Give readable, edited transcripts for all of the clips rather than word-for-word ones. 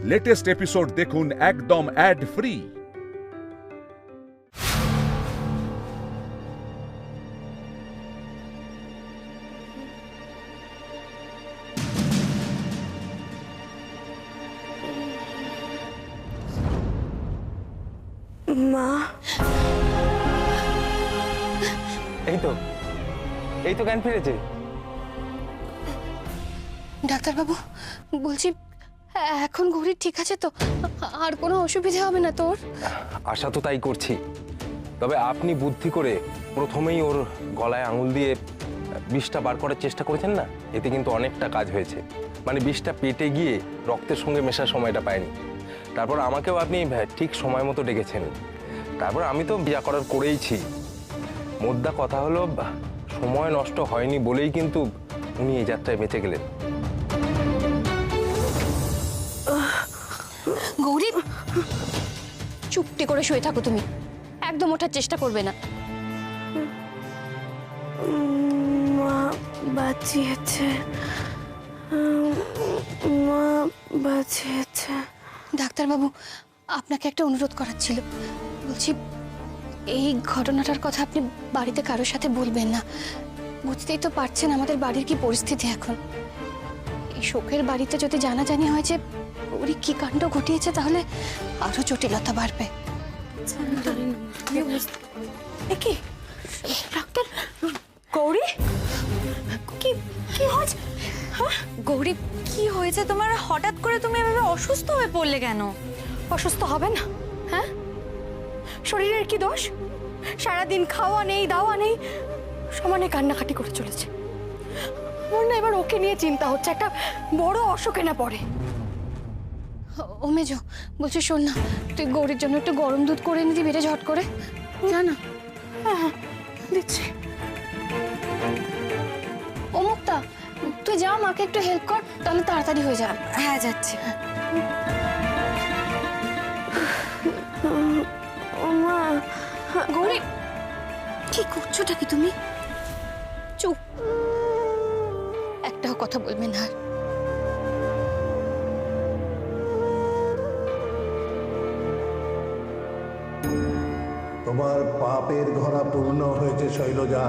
Latest episode দেখুন একদম add free. মা, এই তো জ্ঞান ফিরেছে। ডাক্তারবাবু বলছি এখন গৌরী ঠিক আছে তো? আর কোনো অসুবিধা হবে না তোর? আশা তো তাই করছি, তবে আপনি বুদ্ধি করে প্রথমেই ওর গলায় আঙুল দিয়ে বিষটা বার করার চেষ্টা করেছেন না, এতে কিন্তু অনেকটা কাজ হয়েছে। মানে বিষটা পেটে গিয়ে রক্তের সঙ্গে মেশার সময়টা পায়নি। তারপর আমাকেও আপনি ঠিক সময় মতো ডেকেছেন, তারপর আমি তো যা করার করেইছি। মোদ্দা কথা হলো সময় নষ্ট হয়নি বলেই কিন্তু উনি এই যাত্রায় বেঁচে গেলেন। গৌরী চুপটি করে শুয়ে থাকো, তুমি একদম ওঠার চেষ্টা করবে না। মা বাঁচিয়েছে, মা বাঁচিয়েছে। ডাক্তারবাবু আপনাকে একটা অনুরোধ করার ছিল। বলছি এই ঘটনাটার কথা আপনি বাড়িতে কারোর সাথে বলবেন না। বুঝতেই তো পারছেন আমাদের বাড়ির কি পরিস্থিতি এখন। এই শোকের বাড়িতে যদি জানাজানি হয় যে ওরই কি কাণ্ড ঘটিয়েছে, তাহলে আরো জটিলতা বাড়বে। কি ডাক্তার, গৌরী কি কি হয়েছে? গৌরী কি হয়েছে তোমার? হঠাৎ করে তুমি এভাবে অসুস্থ হয়ে পড়লে কেন? অসুস্থ হবে না? হ্যাঁ, শরীরের কি দোষ? সারাদিন খাওয়া নেই, দাওয়া নেই, সমানে কান্নাকাটি করে চলেছে। আমার না এবার ওকে নিয়ে চিন্তা হচ্ছে, একটা বড় অসুখে না পড়ে। ও মেজো, বলছি শোন না, তুই গৌরীর জন্য একটু গরম দুধ করে এনে দিবি রে ঝট করে। জানা হ্যাঁ দিচ্ছি। ও মুক্তা, তুই যা মাকে একটু হেল্প কর, তাহলে তাড়াতাড়ি হয়ে যাবে। হ্যাঁ যাচ্ছি। মা, গৌরী কি করছোটা কি তুমি? চুপ, একটাও কথা বলবে না আর। তোমার পাপের ঘোড়া পূর্ণ হয়েছে শৈলজা,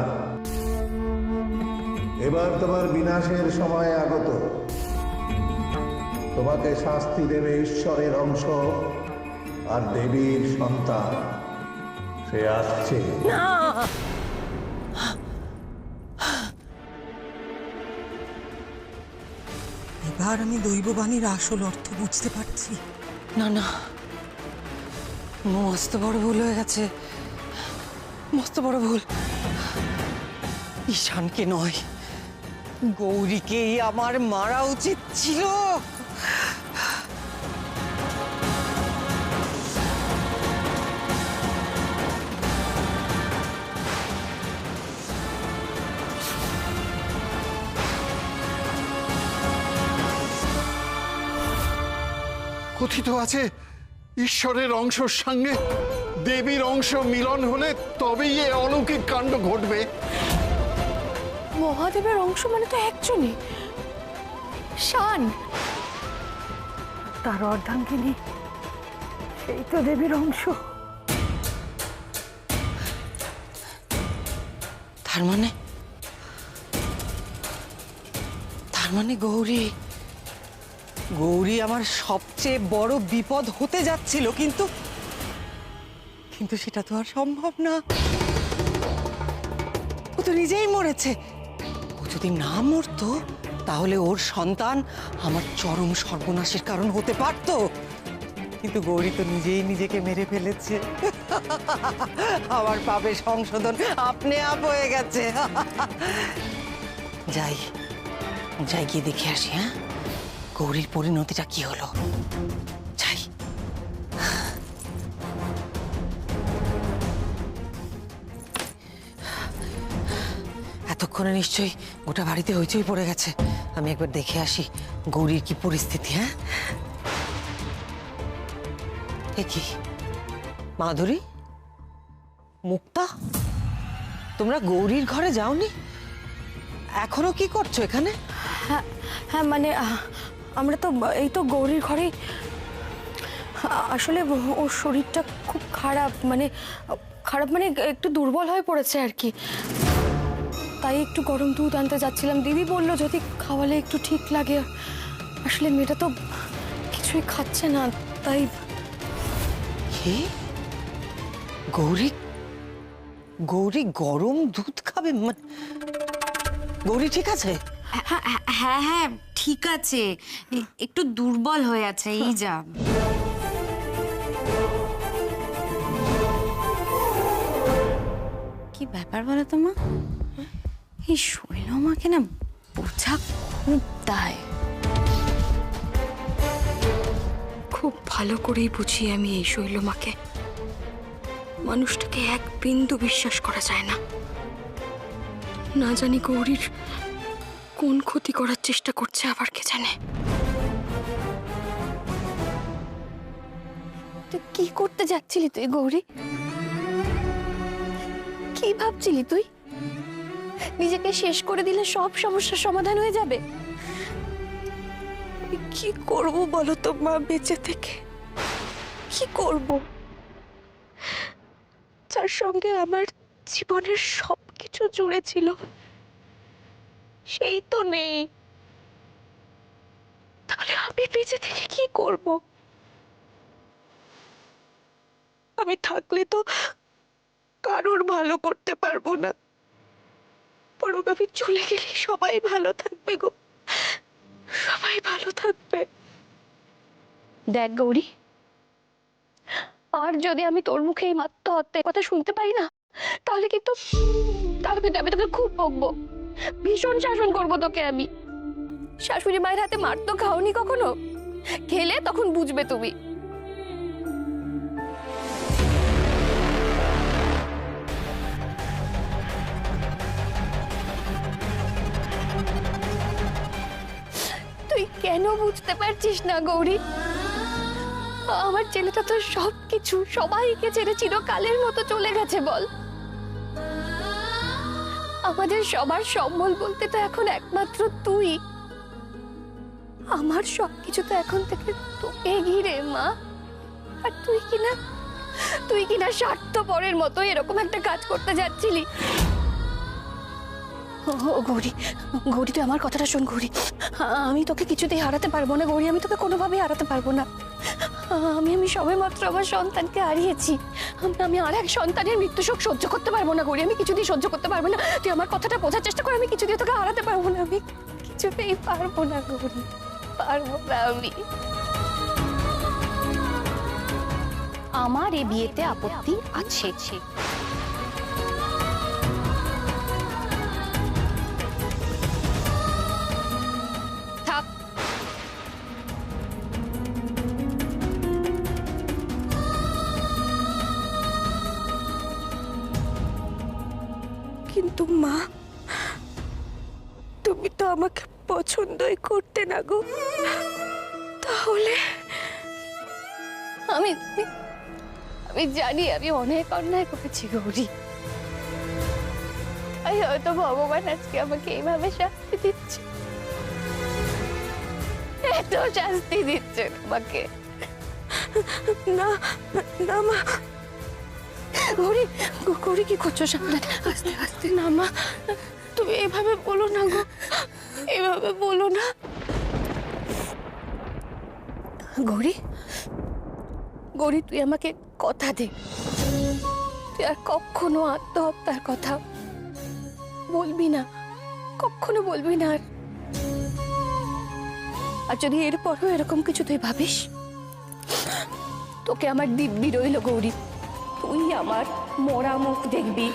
এবার তোমার বিনাশের সময় আগত। তোমাকে শাস্তি দেবে ঈশ্বরের অংশ আর দেবীর সন্তান, সে আসছে। এবার আমি দৈববাণীর আসল অর্থ বুঝতে পারছি। না না, মস্ত বড় ভুল হয়ে গেছে, মস্ত বড় ভুল। ঈশানকে নয়, গৌরীকেই আমার মারা উচিত ছিল। কথিত আছে ঈশ্বরের অংশের সঙ্গে দেবীর অংশ মিলন হলে তবেই এ অলৌকিক কাণ্ড ঘটবে। মহাদেবের অংশ মানে তো একজনই, শান। তার অর্ধাঙ্গিনী সেই তো দেবীর অংশ। তার মানে গৌরী আমার সবচেয়ে বড় বিপদ হতে যাচ্ছিল, কিন্তু সেটা তো আর সম্ভব না। ও তো নিজেই মরেছে। ও যদি না মরতো তাহলে ওর সন্তান আমার চরম সর্বনাশের কারণ হতে পারত। কিন্তু গৌরী তো নিজেই নিজেকে মেরে ফেলেছে। আমার পাপের সংশোধন আপনি আপ হয়ে গেছে। যাই গিয়ে দেখে আসি, হ্যাঁ, গৌরীর পরিণতিটা কি হলো। যাই। এতক্ষণে নিশ্চয়ই গোটা বাড়িতে হইচই পড়ে গেছে। আমি একবার দেখে আসি গৌরীর কি পরিস্থিতি। হ্যাঁ, কি মাধুরী, মুক্তা, তোমরা গৌরীর ঘরে যাওনি? এখনো কি করছো এখানে? হ্যাঁ মানে আমরা তো এই তো গৌরীর ঘরে আসলে ওর শরীরটা খুব খারাপ, মানে একটু দুর্বল হয়ে পড়েছে আর কি। তাই একটু গরম দুধ আনতে যাচ্ছিলাম, দিদি বললো যদি খাওয়ালে একটু ঠিক লাগে। আসলে মেয়েটা তো কিছুই খাচ্ছে না, তাই। কি? গৌরী গৌরী গরম দুধ খাবে? গৌরী ঠিক আছে? হ্যাঁ হ্যাঁ ঠিক আছে, একটু দুর্বল হয়ে আছে এই যা। কি ব্যাপার বলো তো মা, এই শৈলমাকে না বোঝা খুব দায়। খুব ভালো করেই বুঝি আমি এই শৈলমাকে। মানুষটাকে এক বিন্দু বিশ্বাস করা যায় না। না জানি গৌরীর কোন ক্ষতি করার চেষ্টা করছে, আবার কে জানে। তুই কি করতে যাচ্ছিলি তুই গৌরী? কি ভাবছিলি তুই? নিজেকে শেষ করে দিলে সব সমস্যার সমাধান হয়ে যাবে? কি করব বলো তো মা, বেঁচে থেকে কি করব? যার সঙ্গে আমার জীবনের সবকিছু জুড়ে ছিল সেই তো নেই, তাহলে আমি বেঁচে থেকে কি করব? আমি থাকলে তো কারোর ভালো করতে পারবো না, বরং আমি চলে গেলে সবাই ভালো থাকবে গো, সবাই ভালো থাকবে। দেখ গৌরী, আর যদি আমি তোর মুখে এই আত্মহত্যার কথা শুনতে পাই না, তাহলে কিন্তু আমি তোকে খুব বকবো, ভীষণ শাসন করবো তোকে আমি। শাশুড়ি মায়ের হাতে মার তো খাওনি কখনো, খেলে তখন বুঝবে তুমি। তুই কেন বুঝতে পারছিস না গৌরী? আমার ছেলেটা তো সবকিছু সবাইকে ছেড়ে চিরকালের মতো চলে গেছে বল। আমাদের সবার সম্বল বলতে তো এখন একমাত্র তুই। আমার সবকিছু তো এখন থেকে তোকে ঘিরে মা। আর তুই কিনা স্বার্থপরের মতো এরকম একটা কাজ করতে যাচ্ছিলি। গৌরী, গৌরী তুই আমার কথাটা শোন গৌরী। আমি তোকে কিছুতেই হারাতে পারবো না গৌরী, আমি তোকে কোনোভাবেই হারাতে পারবো না। আমি সবেমাত্র আমার সন্তানকে হারিয়েছি। আমি আর এক সন্তানের মৃত্যু শোক সহ্য করতে পারবো না গৌরী, আমি কিছুতেই সহ্য করতে পারবো না। তুই আমার কথাটা বোঝার চেষ্টা কর, আমি কিছুতেই তোকে হারাতে পারবো না, আমি কিছুতেই পারবো না গৌরী, পারবো না আমি। আমার এই বিয়েতে আপত্তি আছে। থাক। কিন্তু মা, তুমি তো আমাকে পছন্দই করতে না গো, তাহলে আমি জানি আমি অনেক অন্যায় করেছি গৌরী, তাই হয়তো ভগবান আজকে আমাকে এইভাবে শাস্তি দিচ্ছে, এত শাস্তি দিচ্ছে আমাকে। না না মা, গৌরী গৌরী কি করছো? সামনে আস্তে আস্তে। না মা, তুমি এভাবে বলো না গো, এভাবে বলো না গৌরী। গৌরী তুই আমাকে কথা দে, তুই আর কখনো আত্মহত্যার কথা বলবি না, কখনো বলবি না। আর যদি এরপরও এরকম কিছু তুই ভাবিস, তোকে আমার দিব্যি রইল গৌরী, তুই আমার মরা মুখ দেখবি।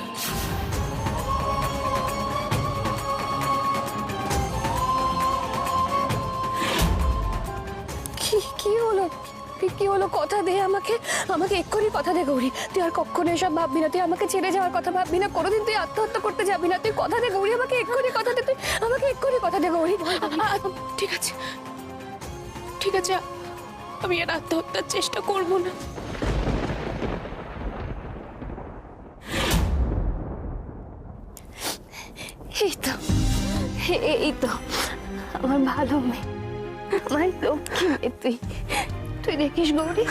কি হলো? কথা দে আমাকে, এক্ষুনি কথা দে গৌরী। তুই আর কখনো এসব ভাববি না, তুই আমাকে ছেড়ে যাওয়ার কথা ভাববি না, কোনোদিন তুই আত্মহত্যা করতে যাবি না। তুই কথা দে গৌরী, আমাকে এক্ষুনি কথা দে, তুই আমাকে এক্ষুনি কথা দে গৌরী। ঠিক আছে ঠিক আছে, আমি আর আত্মহত্যার চেষ্টা করব না। এই তো আমার ভালো মেয়ে, আমার লক্ষ্মী মেয়ে তুই। তুই দেখিস গৌরী,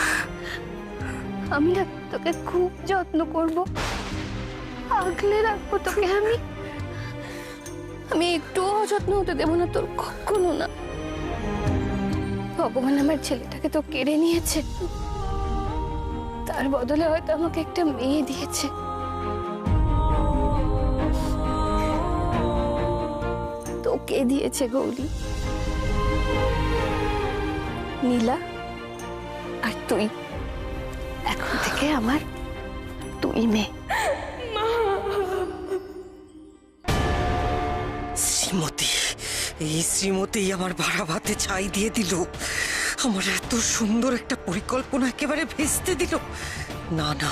আমি না তোকে খুব যত্ন করব, আগলে রাখবো তোকে। আমি একটুও অযত্ন হতে দেবো না তোর, কখনো না। ভগবান আমার ছেলেটাকে তো কেড়ে নিয়েছে, তার বদলে হয়তো আমাকে একটা মেয়ে দিয়েছে। তোকে দিয়েছে গৌরী, নীলা। আর তুই এখন থেকে আমার তুই মেয়ে। শ্রীমতী, এই শ্রীমতী আমার ভাড়া ভাতে ছাই দিয়ে দিল। আমার এত সুন্দর একটা পরিকল্পনা একেবারে ভেস্তে দিল। না না,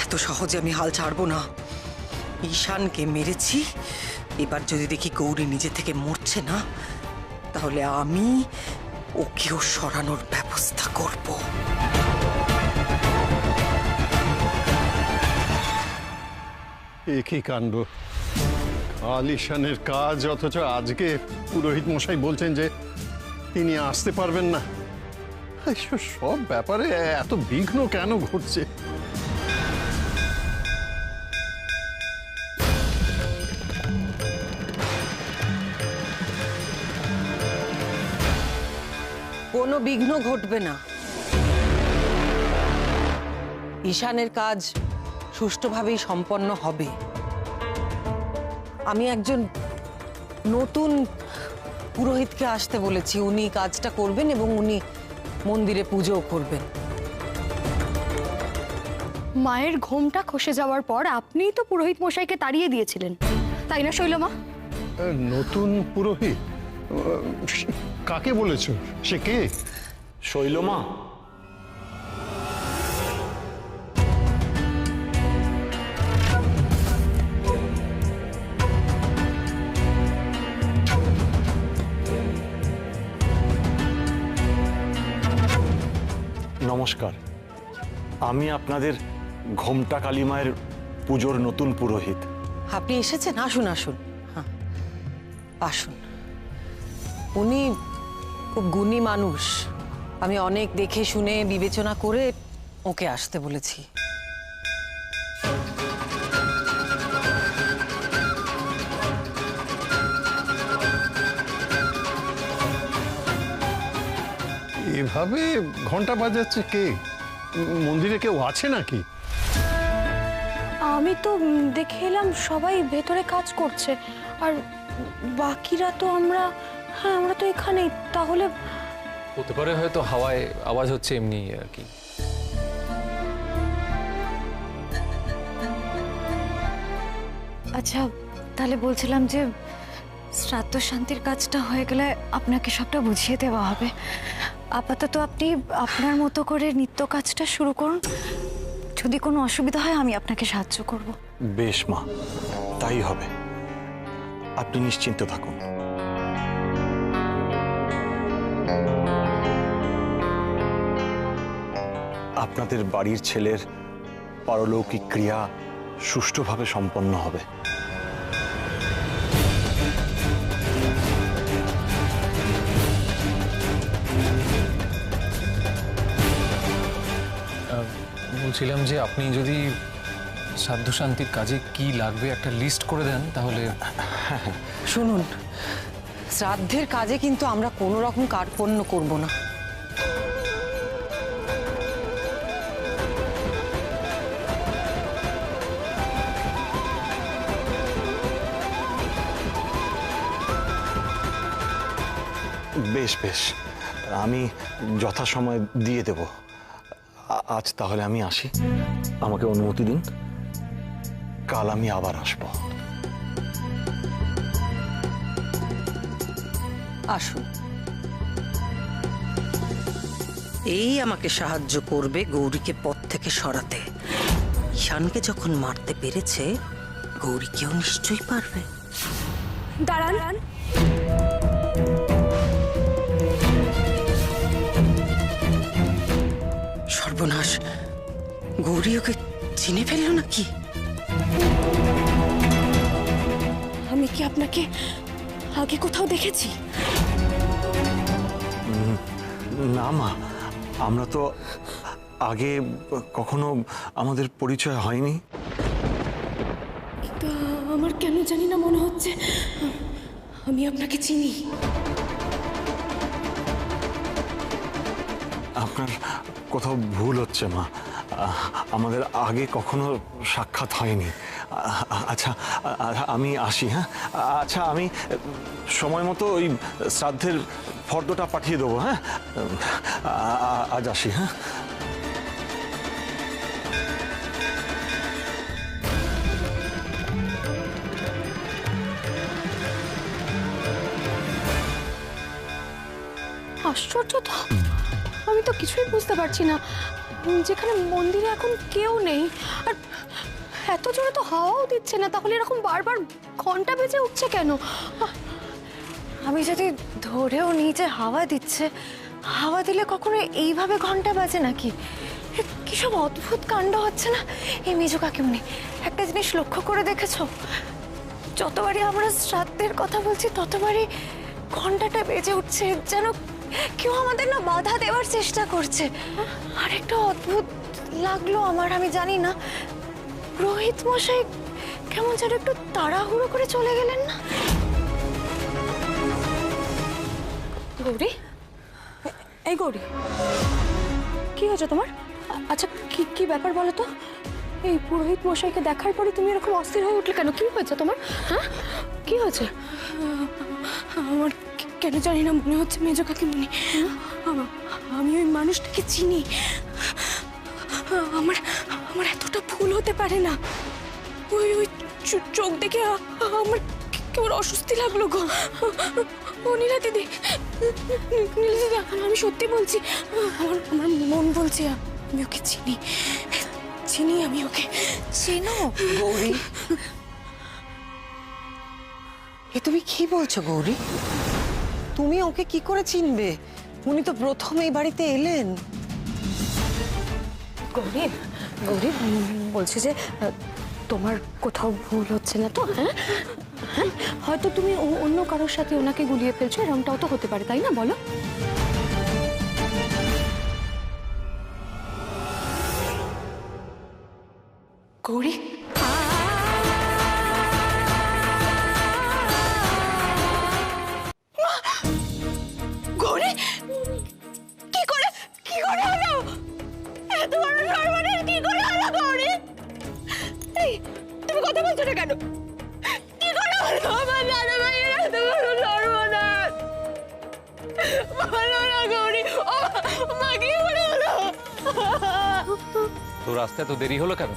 এত সহজে আমি হাল ছাড়বো না। ঈশানকে মেরেছি, এবার যদি দেখি গৌরী নিজে থেকে মরছে না, তাহলে আমি ওকেও সরানোর ব্যবস্থা করব। একই কাণ্ড, আলিশানের কাজ, অথচ আজকে পুরোহিত মশাই বলছেন যে তিনি আসতে পারবেন না। এইসব সব ব্যাপারে এত বিঘ্ন কেন ঘটছে? কোনো বিঘ্ন ঘটবে না। ঈশানের কাজ সুষ্ঠুভাবেই সম্পন্ন হবে। আমি একজন নতুন পুরোহিতকে আসতে বলেছি, উনি কাজটা করবেন এবং উনি মন্দিরে পুজোও করবেন। মায়ের ঘোমটা খসে যাওয়ার পর আপনিই তো পুরোহিত মশাইকে তাড়িয়ে দিয়েছিলেন, তাই না শৈলমা? নতুন পুরোহিত? কাকে বলেছো? সে কে? শৈলমা, নমস্কার। আমি আপনাদের ঘোমটা কালী মায়ের পুজোর নতুন পুরোহিত। আপনি এসেছেন? আসুন আসুন, হ্যাঁ আসুন। উনি খুব গুণী মানুষ, আমি অনেক দেখে শুনে বিবেচনা করে ওকে আসতে বলেছি। এভাবে ঘন্টা বাজাচ্ছে কে? মন্দিরে কেউ আছে নাকি? আমি তো দেখে এলাম সবাই ভেতরে কাজ করছে, আর বাকিরা তো আমরা তো এখানেই। তাহলে হতে পারে হয়তো হাওয়ায় আওয়াজ হচ্ছে, এমনি আর কি। আচ্ছা, তাহলে বলছিলাম যে শ্রাদ্ধ শান্তির কাজটা হয়ে গেলে আপনাকে সবটা বুঝিয়ে দেওয়া হবে। আপাতত আপনি আপনার মতো করে নিত্য কাজটা শুরু করুন, যদি কোনো অসুবিধা হয় আমি আপনাকে সাহায্য করব। বেশ মা, তাই হবে। আপনি নিশ্চিন্ত থাকুন। আপনাদের বাড়ির ছেলের পারলৌকিক ক্রিয়া সুষ্ঠুভাবে সম্পন্ন হবে। বলছিলাম যে আপনি যদি শ্রাদ্ধ শান্তির কাজে কি লাগবে একটা লিস্ট করে দেন তাহলে। শুনুন, শ্রাদ্ধের কাজে কিন্তু আমরা কোনো রকম কার্পণ্য করব না। বেশ বেশ, আমি যথাসময়ে দিয়ে দেব। আজ তাহলে আমি আসি, আমাকে অনুমতি দিন। কাল আমি আবার আসব। আসুন। এই আমাকে সাহায্য করবে গৌরীকে পথ থেকে সরাতে। ঈশানকে যখন মারতে পেরেছে, গৌরীকেও নিশ্চয়ই পারবে। দাঁড়ান। সর্বনাশ, গৌরী ওকে চিনে ফেললো নাকি? আমি কি আপনাকে আগে কোথাও দেখেছি? না মা, আমরা তো আগে কখনো আমাদের পরিচয় হয়নি। আমার কেন জানি না মনে হচ্ছে আমি আপনাকে চিনি। আপনার কোথাও ভুল হচ্ছে মা, আমাদের আগে কখনো সাক্ষাৎ হয়নি। আচ্ছা আমি আসি, হ্যাঁ? আচ্ছা আমি সময় মতো ওই শ্রাদ্ধের ফর্দটা পাঠিয়ে দেবো, হ্যাঁ? আজ আসি, হ্যাঁ? আশ্চর্য তো, আমি তো কিছুই বুঝতে পারছি না। যেখানে মন্দিরে এখন কেউ নেই, আর এত জোরে তো হাওয়াও দিচ্ছে না, তাহলে এরকম বারবার ঘন্টা বেজে উঠছে কেন? আমি যদি ধরেও নিই যে হাওয়া দিচ্ছে, হাওয়া দিলে কখনো এইভাবে ঘন্টা বাজে নাকি? কি সব অদ্ভুত কাণ্ড হচ্ছে না এই মেজো কাকিমুনি? একটা জিনিস লক্ষ্য করে দেখেছো, যতবারই আমরা শ্রাদ্ধের কথা বলছি ততবারই ঘন্টাটা বেজে উঠছে, যেন কেউ আমাদের না বাধা দেওয়ার চেষ্টা করছে। আর একটা অদ্ভুত লাগলো আমার, আমি জানি না, রোহিত মশাই কেমন যেন একটু তাড়াহুড়ো করে চলে গেলেন না? গৌরী, এই গৌরী, কি হয়েছে তোমার? আচ্ছা কি কি ব্যাপার বলো তো? এই পুরোহিত মশাইকে দেখার পরে তুমি এরকম অস্থির হয়ে উঠলে কেন? কি হয়েছে তোমার? হ্যাঁ, কি হয়েছে? আমার কেন জানি না মনে হচ্ছে মেজো কাকিমুনি আমি ওই মানুষটাকে চিনি। আমার আমার এতটা ভুল হতে পারে না। ওই ওই চোখ দেখে আমার কেমন অস্বস্তি লাগলো গো। ও নীলা দিদি, নীলা দিদি, আমি সত্যি বলছি, আমার আমার মন বলছে আমি ওকে চিনি, চিনি আমি ওকে। চিনো গৌরী? এ তুমি কি বলছো গৌরী? তুমি ওকে কি করে চিনবে? উনি তো প্রথম এই বাড়িতে এলেন। গৌরী, গৌরী, বলছি যে তোমার কোথাও ভুল হচ্ছে না তো? হ্যাঁ হ্যাঁ, হয়তো তুমি অন্য কারোর সাথে ওনাকে গুলিয়ে ফেলছো, এরকমটাও তো হতে পারে, তাই না? বলো। গৌরী, গৌরী, কি করে হলো? এত বড় সর্বনাশ কি করে হলো গৌরী? এই তুমি কথা বলছো না কেন? কি করে হলো আমার দাদা ভাইয়ের এত বড় সর্বনাশ? বলো না গৌরী, ও মা, কি করে হলো? তোর আসতে এত দেরি হলো কেন?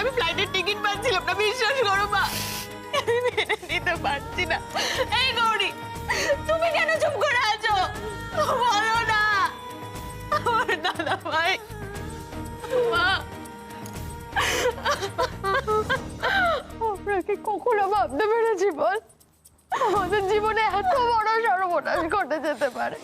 আমি ফ্লাইটের টিকিট পাচ্ছিলাম না, বিশ্বাস করো মা, আমি মেনে নিতে পারছি না। এই গৌরী, তুমি কেন চুপ করে আছো? বলো না। আমার দাদা ভাই, মা, আমরা কি কখনো ভাবতে পেরেছি বল আমাদের জীবনে এত বড় সর্বনাশ ঘটে যেতে পারে?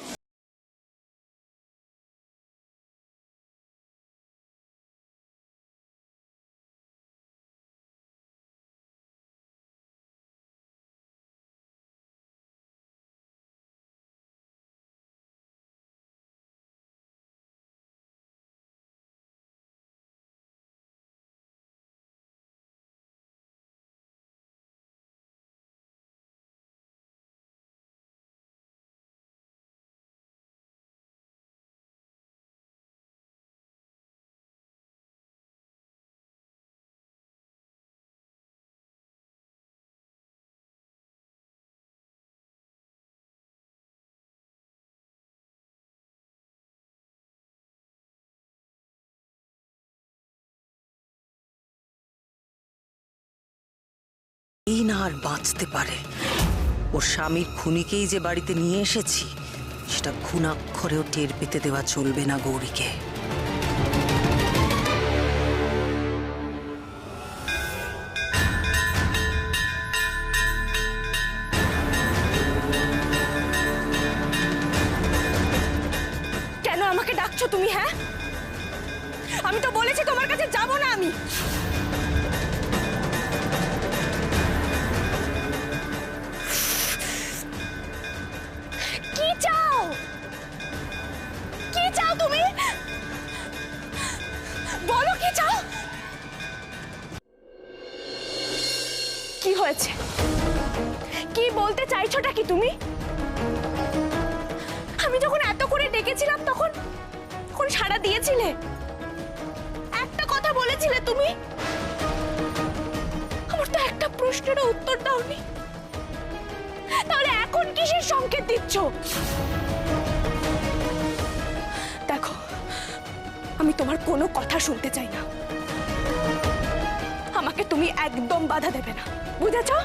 এই না আর বাঁচতে পারে। ওর স্বামীর খুনিকেই যে বাড়িতে নিয়ে এসেছি, সেটা খুনাক্ষরেও টের পেতে দেওয়া চলবে না গৌরীকে। কেন আমাকে ডাকছো তুমি? হ্যাঁ, আমি তো বলেছি তোমার কাছে যাব না আমি। কি চাও? কি কি চাও? কি হয়েছে? কি বলতে চাইছোটা কি তুমি? আমি যখন এত করে ডেকেছিলাম তখন সাড়া দিয়েছিলে? একটা কথা বলেছিলে তুমি? আমার তো একটা প্রশ্নেরও উত্তর দাওনি। তাহলে এখন কিসের সংকেত দিচ্ছ? দেখো, আমি তোমার কোনো কথা শুনতে চাই না। আমাকে তুমি একদম বাধা দেবে না, বুঝেছো?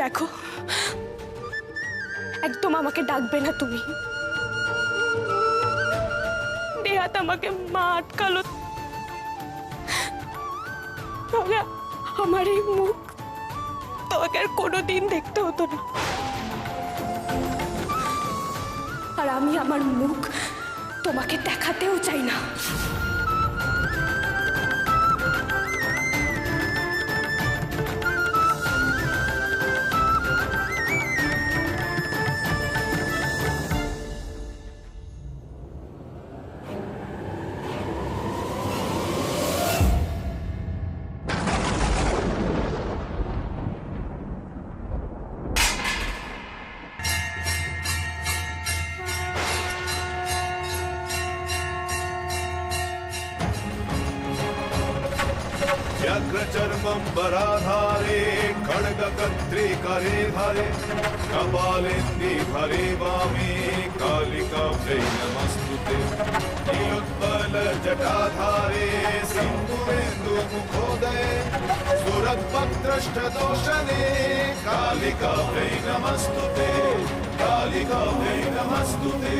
দেখো, একদম আমাকে ডাকবে না তুমি। নেহাত আমাকে মা আটকালো, তাহলে আমার এই মুখ তোমাকে আর কোনোদিন দেখতে হতো না। আর আমি আমার মুখ তোমাকে দেখাতেও চাই না। व्यग्रचर्मम्बराधारे खड्गकर्त्रिकरे धरे कपालेन्दि भरे वामे कालिकाब्जै नमस्तुते नीलोत्पलजटाधारे सिन्दूरेन्दुमुखोदये सुरद्भक्त्रष्टदोषणे कालिकाब्जै नमस्तुते कालिकाब्जै नमस्तुते।